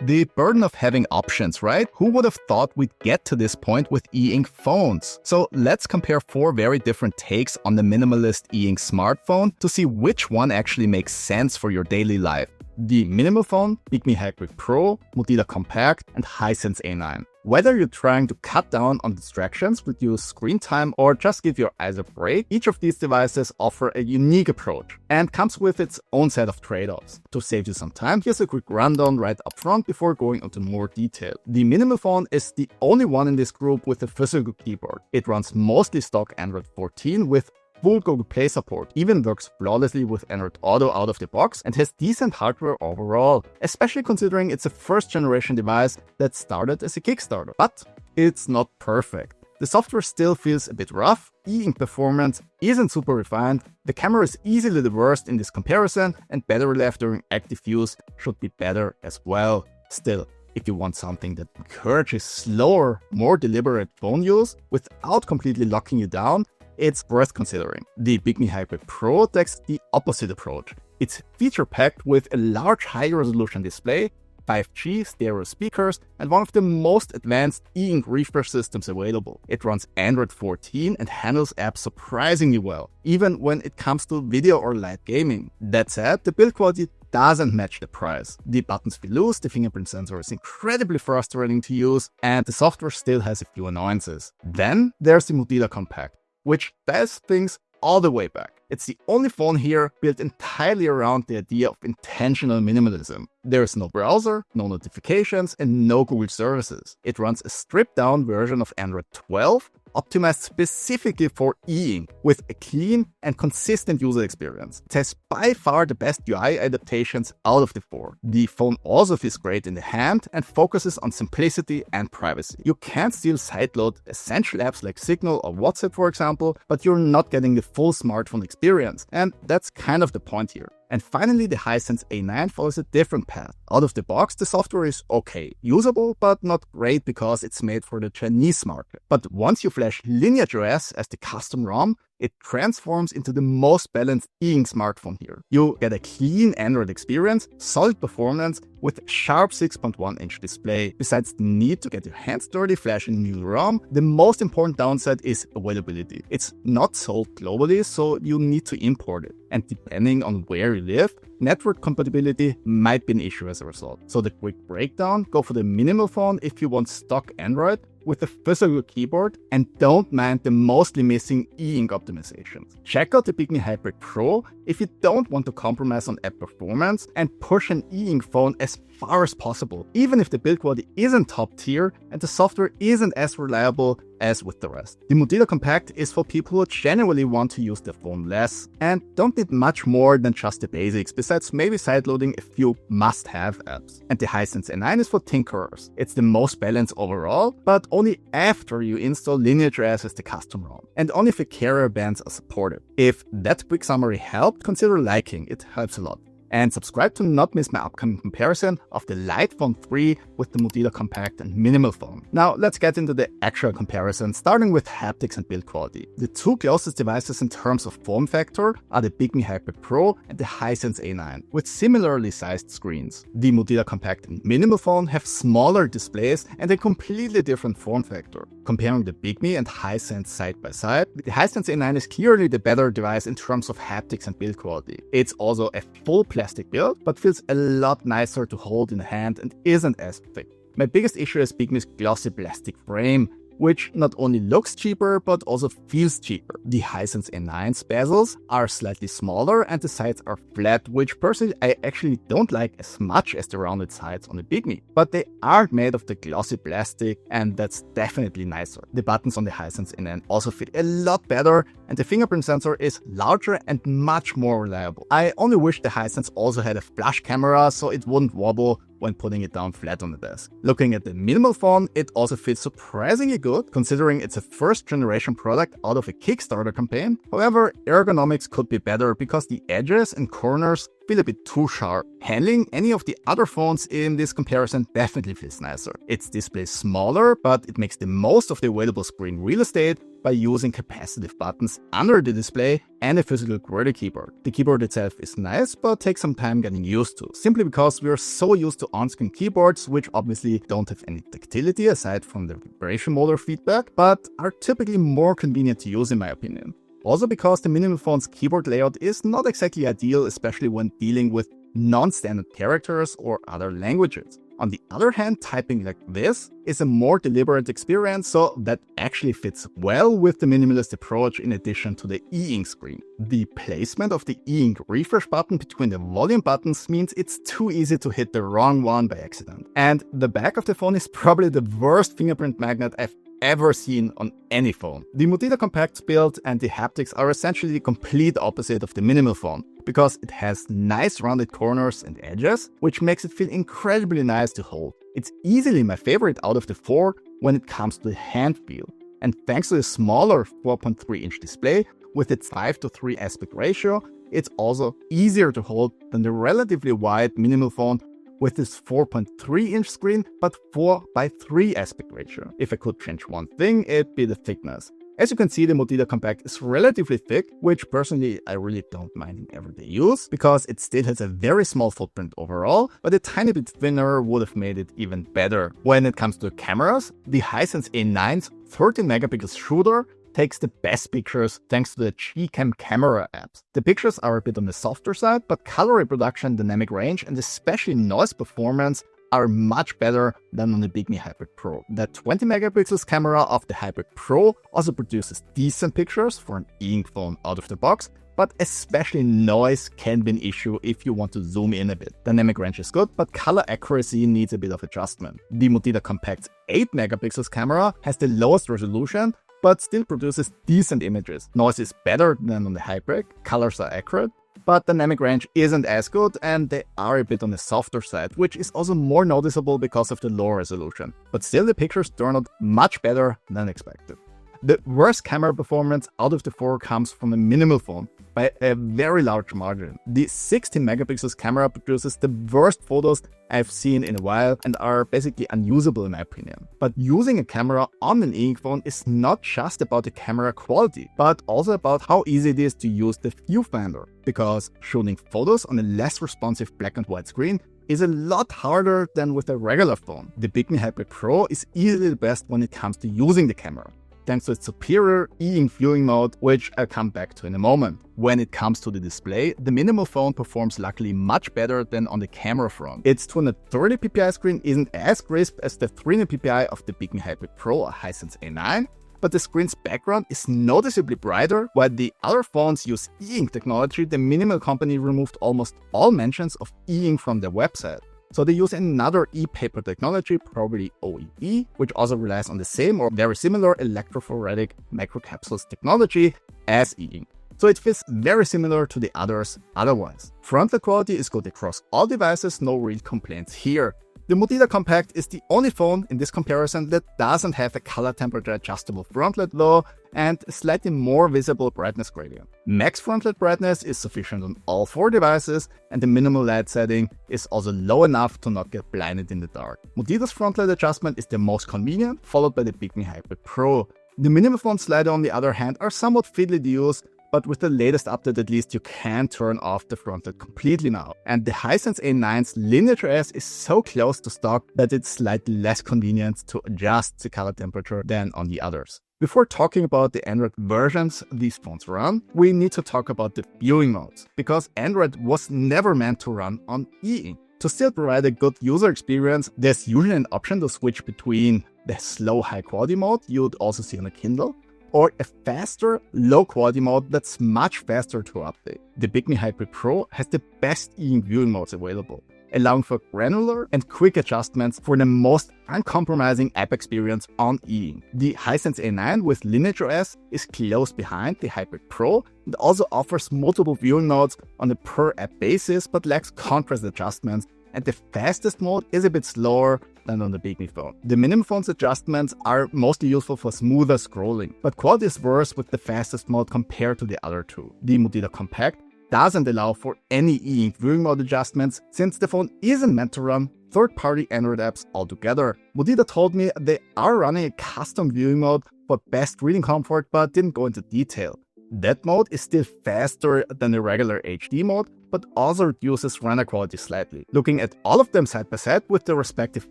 The burden of having options, right? Who would have thought we'd get to this point with EInk phones? So let's compare 4 very different takes on the minimalist EInk smartphone to see which one actually makes sense for your daily life. The minimal phone, Bigme Hibreak Pro, Mudita Kompakt, and Hisense A9. Whether you're trying to cut down on distractions, reduce screen time, or just give your eyes a break, each of these devices offer a unique approach and comes with its own set of trade-offs. To save you some time, here's a quick rundown right up front before going into more detail. The minimal phone is the only one in this group with a physical keyboard. It runs mostly stock Android 14 with full Google Play support, even works flawlessly with Android Auto out of the box, and has decent hardware overall, especially considering it's a first generation device that started as a Kickstarter. But it's not perfect. The software still feels a bit rough, EInk performance isn't super refined, the camera is easily the worst in this comparison, and battery life during active use should be better as well. Still, if you want something that encourages slower, more deliberate phone use without completely locking you down, it's worth considering. The Bigme Hibreak Pro takes the opposite approach. It's feature-packed with a large high-resolution display, 5G stereo speakers, and one of the most advanced EInk refresh systems available. It runs Android 14 and handles apps surprisingly well, even when it comes to video or light gaming. That said, the build quality doesn't match the price. The buttons feel loose, the fingerprint sensor is incredibly frustrating to use, and the software still has a few annoyances. Then there's the Mudita Kompakt, which dials things all the way back. It's the only phone here built entirely around the idea of intentional minimalism. There is no browser, no notifications, and no Google services. It runs a stripped-down version of Android 12, optimized specifically for EInk, with a clean and consistent user experience. It has by far the best UI adaptations out of the 4. The phone also feels great in the hand and focuses on simplicity and privacy. You can still sideload essential apps like Signal or WhatsApp, for example, but you're not getting the full smartphone experience, and that's kind of the point here. And finally, the Hisense A9 follows a different path. Out of the box, the software is okay, usable, but not great because it's made for the Chinese market. But once you flash Lineage OS as the custom ROM, it transforms into the most balanced EInk smartphone here. You get a clean Android experience, solid performance, with a sharp 6.1-inch display. Besides the need to get your hands dirty flashing new ROM, the most important downside is availability. It's not sold globally, so you need to import it. And depending on where you live, network compatibility might be an issue as a result. So the quick breakdown, go for the minimal phone if you want stock Android with a physical keyboard and don't mind the mostly missing EInk optimizations. Check out the Bigme Hibreak Pro if you don't want to compromise on app performance and push an EInk phone as far as possible, even if the build quality isn't top tier and the software isn't as reliable as with the rest. The Mudita Kompakt is for people who genuinely want to use their phone less and don't need much more than just the basics, besides maybe sideloading a few must-have apps. And the Hisense A9 is for tinkerers. It's the most balanced overall, but only after you install Lineage OS as the custom ROM, and only if the carrier bands are supported. If that quick summary helped, consider liking, it helps a lot. And subscribe to not miss my upcoming comparison of the Lite Phone 3 with the Mudita Kompakt and minimal phone. Now let's get into the actual comparison, starting with haptics and build quality. The 2 closest devices in terms of form factor are the Bigme Hibreak Pro and the Hisense A9, with similarly sized screens. The Mudita Kompakt and minimal phone have smaller displays and a completely different form factor. Comparing the Bigme and Hisense side by side, the Hisense A9 is clearly the better device in terms of haptics and build quality. It's also a full plastic build, but feels a lot nicer to hold in the hand and isn't as thick. My biggest issue is Bigme's glossy plastic frame, which not only looks cheaper, but also feels cheaper. The Hisense A9's bezels are slightly smaller and the sides are flat, which personally I actually don't like as much as the rounded sides on the Bigme. But they are made of the glossy plastic and that's definitely nicer. The buttons on the Hisense A9 also fit a lot better and the fingerprint sensor is larger and much more reliable. I only wish the Hisense also had a flush camera so it wouldn't wobble when putting it down flat on the desk. Looking at the minimal phone, it also feels surprisingly good, considering it's a first generation product out of a Kickstarter campaign. However, ergonomics could be better because the edges and corners feel a bit too sharp. Handling any of the other phones in this comparison definitely feels nicer. Its display is smaller, but it makes the most of the available screen real estate by using capacitive buttons under the display and a physical QWERTY keyboard. The keyboard itself is nice, but takes some time getting used to, simply because we are so used to on-screen keyboards, which obviously don't have any tactility aside from the vibration motor feedback, but are typically more convenient to use in my opinion. Also because the minimal phone's keyboard layout is not exactly ideal, especially when dealing with non-standard characters or other languages. On the other hand, typing like this is a more deliberate experience, so that actually fits well with the minimalist approach in addition to the EInk screen. The placement of the EInk refresh button between the volume buttons means it's too easy to hit the wrong one by accident. And the back of the phone is probably the worst fingerprint magnet I've ever seen on any phone. The Mudita Kompakt build and the Haptics are essentially the complete opposite of the minimal phone, because it has nice rounded corners and edges, which makes it feel incredibly nice to hold. It's easily my favorite out of the four when it comes to the hand feel. And thanks to the smaller 4.3-inch display with its 5:3 aspect ratio, it's also easier to hold than the relatively wide minimal phone with this 4.3-inch screen, but 4:3 aspect ratio. If I could change one thing, it'd be the thickness. As you can see, the Mudita Kompakt is relatively thick, which personally I really don't mind in everyday use, because it still has a very small footprint overall, but a tiny bit thinner would have made it even better. When it comes to cameras, the Hisense A9's 13 megapixel shooter takes the best pictures thanks to the Gcam camera apps. The pictures are a bit on the softer side, but color reproduction, dynamic range, and especially noise performance are much better than on the Bigme Hibreak Pro. The 20 megapixels camera of the Hibreak Pro also produces decent pictures for an EInk phone out of the box, but especially noise can be an issue if you want to zoom in a bit. Dynamic range is good, but color accuracy needs a bit of adjustment. The Mudita Kompakt's 8 megapixels camera has the lowest resolution, but still produces decent images. Noise is better than on the Hibreak, colors are accurate, but dynamic range isn't as good and they are a bit on the softer side, which is also more noticeable because of the lower resolution. But still the pictures turn out much better than expected. The worst camera performance out of the four comes from a minimal phone by a very large margin. The 16 megapixels camera produces the worst photos I've seen in a while and are basically unusable in my opinion. But using a camera on an EInk phone is not just about the camera quality, but also about how easy it is to use the viewfinder, because shooting photos on a less responsive black and white screen is a lot harder than with a regular phone. The Bigme Hibreak Pro is easily the best when it comes to using the camera, thanks to its superior EInk viewing mode, which I'll come back to in a moment. When it comes to the display, the minimal phone performs luckily much better than on the camera front. Its 230 ppi screen isn't as crisp as the 300 ppi of the Bigme Hibreak Pro or Hisense A9, but the screen's background is noticeably brighter. While the other phones use EInk technology, the minimal company removed almost all mentions of EInk from their website. So they use another e-paper technology, probably OEE, which also relies on the same or very similar electrophoretic microcapsules technology as EInk. So it feels very similar to the others otherwise. Frontlight quality is good across all devices, no real complaints here. The Mudita Kompakt is the only phone in this comparison that doesn't have a color temperature adjustable frontlight though, and a slightly more visible brightness gradient. Max frontlight brightness is sufficient on all four devices, and the minimal light setting is also low enough to not get blinded in the dark. Mudita's frontlight adjustment is the most convenient, followed by the Bigme Hibreak Pro. The minimal phone slider on the other hand are somewhat fiddly to use, but with the latest update at least you can turn off the frontlight completely now. And the Hisense A9's Lineage OS is so close to stock that it's slightly less convenient to adjust the color temperature than on the others. Before talking about the Android versions these phones run, we need to talk about the viewing modes, because Android was never meant to run on EInk. To still provide a good user experience, there's usually an option to switch between the slow high quality mode you'd also see on a Kindle, or a faster, low-quality mode that's much faster to update. The Bigme Hibreak Pro has the best EInk viewing modes available, allowing for granular and quick adjustments for the most uncompromising app experience on EInk. The Hisense A9 with Lineage OS is close behind the Hibreak Pro and also offers multiple viewing modes on a per-app basis, but lacks contrast adjustments, and the fastest mode is a bit slower than on the Bigme phone. The minimal phone's adjustments are mostly useful for smoother scrolling, but quality is worse with the fastest mode compared to the other two. The Mudita Kompakt doesn't allow for any EInk viewing mode adjustments since the phone isn't meant to run third-party Android apps altogether. Mudita told me they are running a custom viewing mode for best reading comfort but didn't go into detail. That mode is still faster than the regular HD mode, but also reduces render quality slightly. Looking at all of them side by side with the respective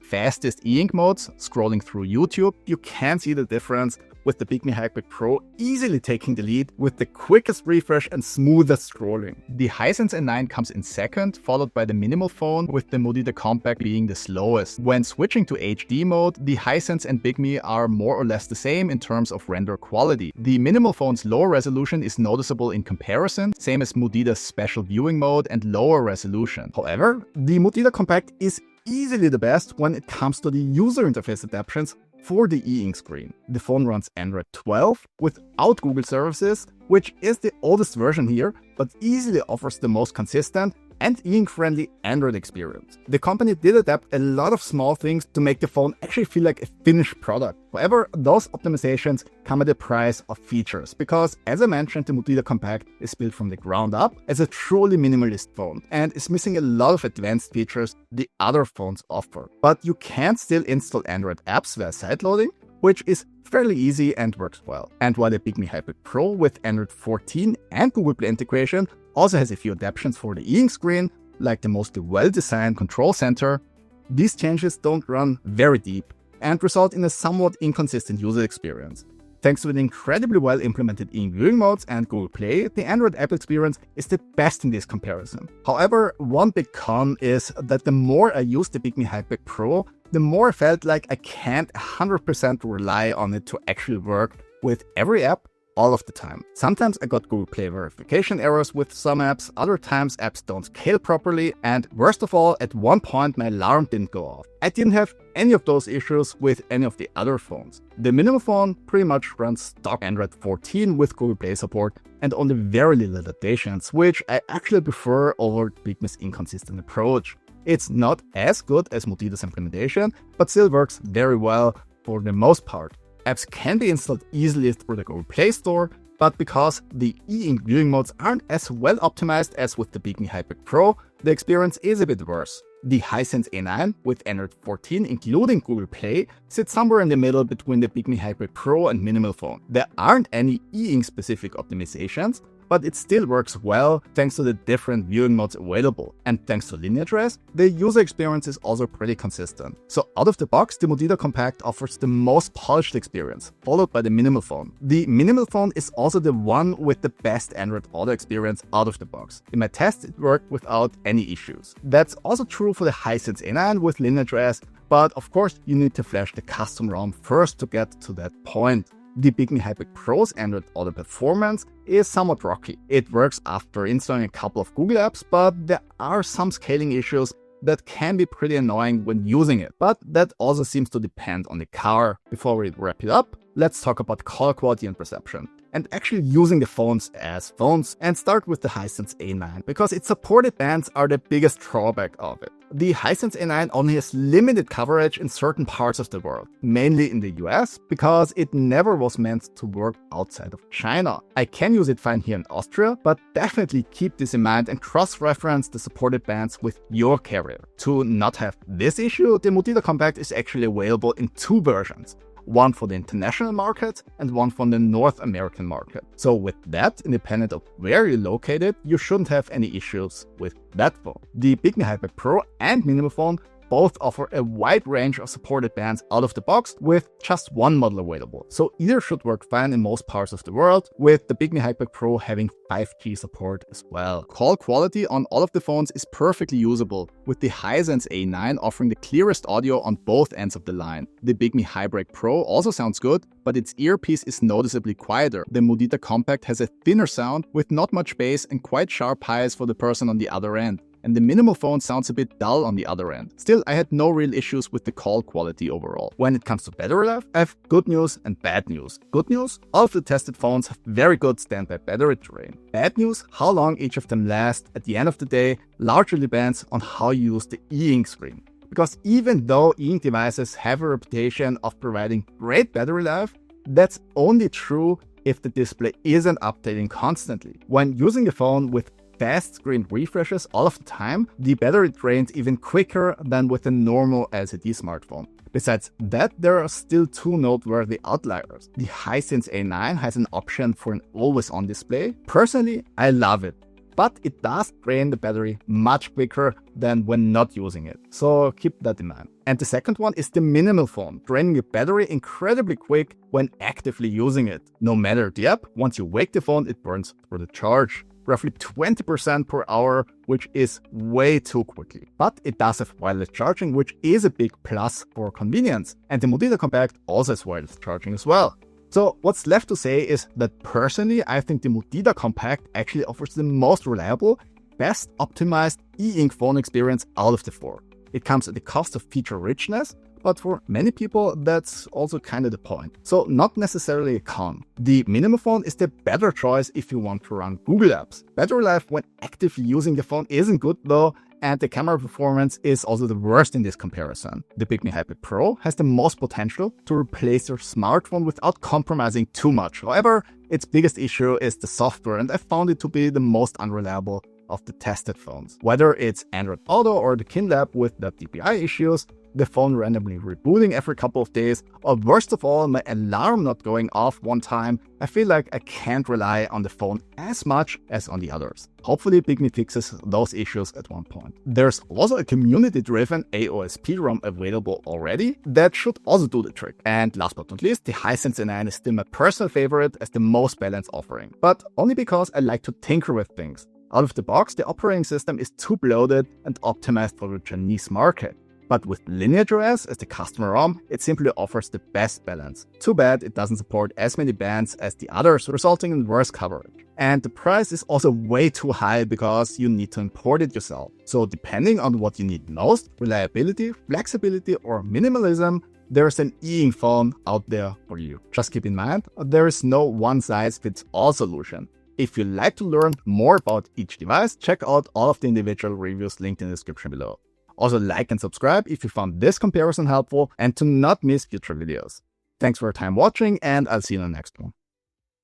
fastest EInk modes, scrolling through YouTube, you can see the difference, with the Bigme Hibreak Pro easily taking the lead with the quickest refresh and smoothest scrolling. The Hisense A9 comes in second, followed by the minimal phone, with the Mudita Kompakt being the slowest. When switching to HD mode, the Hisense and Bigme are more or less the same in terms of render quality. The minimal phone's lower resolution is noticeable in comparison, same as Mudita's special viewing mode and lower resolution. However, the Mudita Kompakt is easily the best when it comes to the user interface adaptations for the EInk screen. The phone runs Android 12 without Google services, which is the oldest version here, but easily offers the most consistent and EInk-friendly Android experience. The company did adapt a lot of small things to make the phone actually feel like a finished product. However, those optimizations come at the price of features, because as I mentioned, the Mudita Kompakt is built from the ground up as a truly minimalist phone and is missing a lot of advanced features the other phones offer. But you can still install Android apps via sideloading, which is fairly easy and works well. And while the Bigme Hibreak Pro with Android 14 and Google Play integration also has a few adaptations for the EInk screen, like the mostly well-designed control center, these changes don't run very deep and result in a somewhat inconsistent user experience. Thanks to the incredibly well-implemented EInk viewing modes and Google Play, the Android app experience is the best in this comparison. However, one big con is that the more I use the Bigme Hibreak Pro, the more I felt like I can't 100% rely on it to actually work with every app all of the time. Sometimes I got Google Play verification errors with some apps, other times apps don't scale properly, and worst of all, at one point my alarm didn't go off. I didn't have any of those issues with any of the other phones. The minimal phone pretty much runs stock Android 14 with Google Play support and only very little adaptations, which I actually prefer over Bigme's inconsistent approach. It's not as good as Mudita's implementation, but still works very well for the most part. Apps can be installed easily through the Google Play Store, but because the EInk viewing modes aren't as well optimized as with the Bigme Hibreak Pro, the experience is a bit worse. The Hisense A9 with Android 14 including Google Play sits somewhere in the middle between the Bigme Hibreak Pro and minimal phone. There aren't any EInk specific optimizations, but it still works well thanks to the different viewing modes available. And thanks to lineage res, the user experience is also pretty consistent. So out of the box, the Mudita Kompakt offers the most polished experience, followed by the minimal phone. The minimal phone is also the one with the best Android Auto experience out of the box. In my test, it worked without any issues. That's also true for the Hisense A9 with lineage res, but of course you need to flash the custom ROM first to get to that point. The Bigme Hibreak Pro's Android Auto performance is somewhat rocky. It works after installing a couple of Google apps, but there are some scaling issues that can be pretty annoying when using it. But that also seems to depend on the car. Before we wrap it up, let's talk about color quality and perception, and actually using the phones as phones, and start with the Hisense A9, because its supported bands are the biggest drawback of it. The Hisense A9 only has limited coverage in certain parts of the world, mainly in the US, because it never was meant to work outside of China. I can use it fine here in Austria, but definitely keep this in mind and cross-reference the supported bands with your carrier. To not have this issue, the Mudita Kompakt is actually available in two versions. One for the international market and one for the North American market. So with that, independent of where you're located, you shouldn't have any issues with that phone. The Bigme Hibreak Pro and minimal phone both offer a wide range of supported bands out of the box with just one model available. So either should work fine in most parts of the world, with the Bigme Hibreak Pro having 5G support as well. Call quality on all of the phones is perfectly usable, with the Hisense A9 offering the clearest audio on both ends of the line. The Bigme Hibreak Pro also sounds good, but its earpiece is noticeably quieter. The Mudita Kompakt has a thinner sound with not much bass and quite sharp highs for the person on the other end. And the minimal phone sounds a bit dull on the other end. Still, I had no real issues with the call quality overall. When it comes to battery life, I have good news and bad news. Good news, all of the tested phones have very good standby battery drain. Bad news, how long each of them last at the end of the day largely depends on how you use the EInk screen. Because even though EInk devices have a reputation of providing great battery life, that's only true if the display isn't updating constantly. When using the phone with fast screen refreshes all of the time, the battery drains even quicker than with a normal LCD smartphone. Besides that, there are still two noteworthy outliers. The Hisense A9 has an option for an always-on display. Personally, I love it, but it does drain the battery much quicker than when not using it, so keep that in mind. And the second one is the minimal phone, draining the battery incredibly quick when actively using it. No matter the app, once you wake the phone, it burns through the charge. Roughly 20% per hour, which is way too quickly. But it does have wireless charging, which is a big plus for convenience. And the Mudita Kompakt also has wireless charging as well. So what's left to say is that personally, I think the Mudita Kompakt actually offers the most reliable, best optimized EInk phone experience out of the four. It comes at the cost of feature richness, but for many people, that's also kind of the point. So not necessarily a con. The minimal phone is the better choice if you want to run Google apps. Battery life when actively using the phone isn't good though, and the camera performance is also the worst in this comparison. The Bigme Hibreak Pro has the most potential to replace your smartphone without compromising too much. However, its biggest issue is the software, and I found it to be the most unreliable of the tested phones. Whether it's Android Auto or the Kindle app with the DPI issues, the phone randomly rebooting every couple of days, or worst of all, my alarm not going off one time, I feel like I can't rely on the phone as much as on the others. Hopefully Bigme fixes those issues at one point. There's also a community-driven AOSP ROM available already that should also do the trick. And last but not least, the Hisense A9 is still my personal favorite as the most balanced offering, but only because I like to tinker with things. Out of the box, the operating system is too bloated and optimized for the Chinese market. But with Lineage OS as the customer ROM, it simply offers the best balance. Too bad it doesn't support as many bands as the others, resulting in worse coverage. And the price is also way too high because you need to import it yourself. So depending on what you need most, reliability, flexibility or minimalism, there's an EInk phone out there for you. Just keep in mind, there is no one-size-fits-all solution. If you'd like to learn more about each device, check out all of the individual reviews linked in the description below. Also like and subscribe if you found this comparison helpful and to not miss future videos. Thanks for your time watching, and I'll see you in the next one.